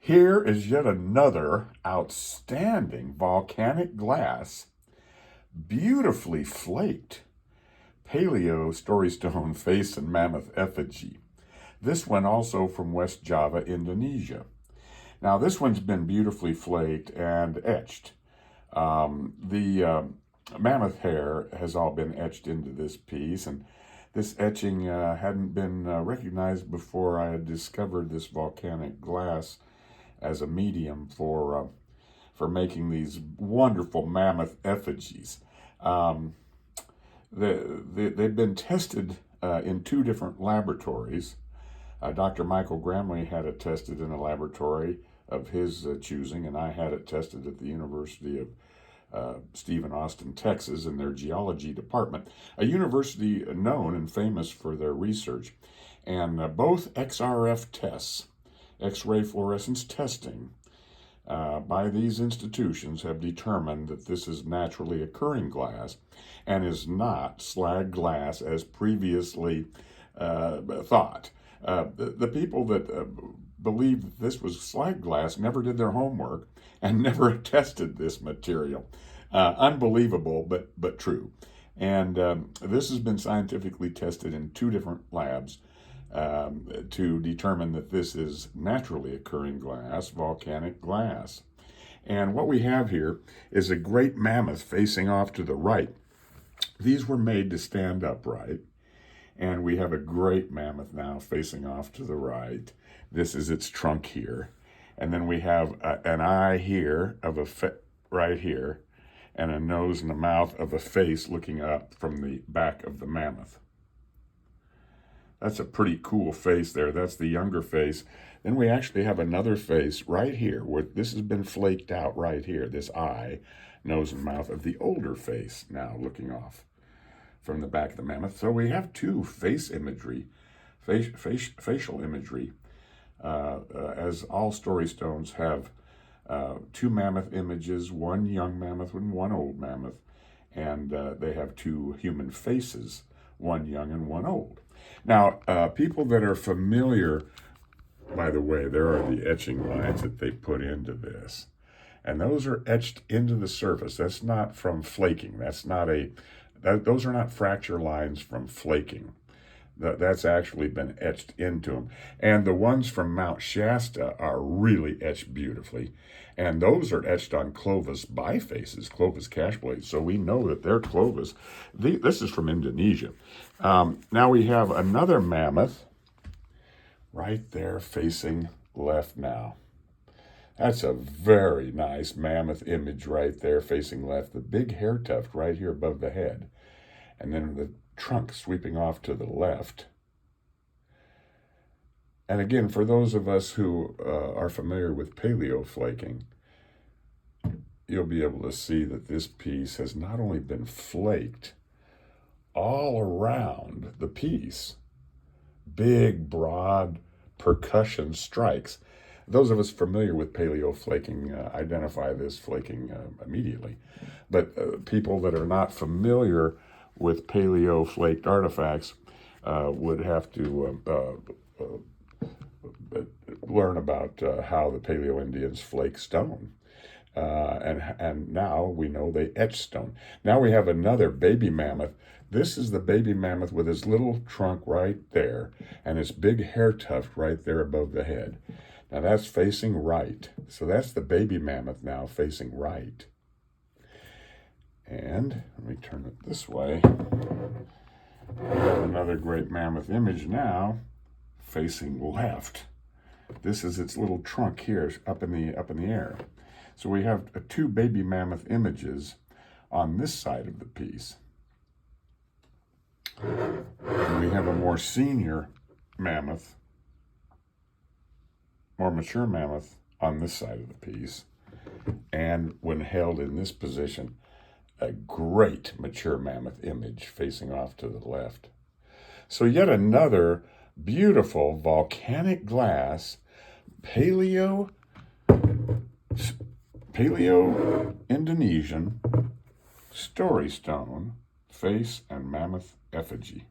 Here is yet another outstanding volcanic glass, beautifully flaked Paleo Story Stone Face and Mammoth Effigy. This one also from West Java, Indonesia. Now this one's been beautifully flaked and etched. The mammoth hair has all been etched into this piece, and this etching hadn't been recognized before I had discovered this volcanic glass as a medium for making these wonderful mammoth effigies. They've been tested in two different laboratories. Dr. Michael Gramley had it tested in a laboratory of his choosing, and I had it tested at the University of Stephen, Austin, Texas, in their geology department, a university known and famous for their research. And both XRF tests, X-ray fluorescence testing, by these institutions have determined that this is naturally occurring glass and is not slag glass as previously thought. The people that believed that this was slag glass never did their homework and never tested this material. Unbelievable, but true. And this has been scientifically tested in two different labs to determine that this is naturally occurring glass, volcanic glass. And what we have here is a great mammoth facing off to the right. These were made to stand upright. And we have a great mammoth now facing off to the right. This is its trunk here. And then we have an eye here of right here, and a nose and a mouth of a face looking up from the back of the mammoth. That's a pretty cool face there. That's the younger face. Then we actually have another face right here, where this has been flaked out right here, this eye, nose and mouth of the older face now looking off from the back of the mammoth. So we have two face imagery, facial imagery, as all story stones have two mammoth images, one young mammoth and one old mammoth, and they have two human faces, one young and one old. Now, people that are familiar, by the way, there are the etching lines that they put into this, and those are etched into the surface. That's not from flaking. Those are not fracture lines from flaking. That's actually been etched into them. And the ones from Mount Shasta are really etched beautifully. And those are etched on Clovis bifaces, Clovis cash blades. So we know that they're Clovis. This is from Indonesia. Now we have another mammoth right there facing left now. That's a very nice mammoth image right there facing left. The big hair tuft right here above the head. And then the trunk sweeping off to the left. And again, for those of us who are familiar with paleo flaking, you'll be able to see that this piece has not only been flaked all around the piece, big, broad percussion strikes. Those of us familiar with paleo flaking identify this flaking immediately. But people that are not familiar with paleo flaked artifacts would have to learn about how the Paleo Indians flake stone. And now we know they etch stone. Now we have another baby mammoth. This is the baby mammoth with his little trunk right there and his big hair tuft right there above the head. Now that's facing right. So that's the baby mammoth now facing right. And let me turn it this way. We have another great mammoth image now facing left. This is its little trunk here up in the air. So we have two baby mammoth images on this side of the piece. And we have a more senior mammoth, more mature mammoth on this side of the piece. And when held in this position, a great mature mammoth image facing off to the left. So yet another beautiful volcanic glass, Paleo Indonesian story stone face and mammoth effigy.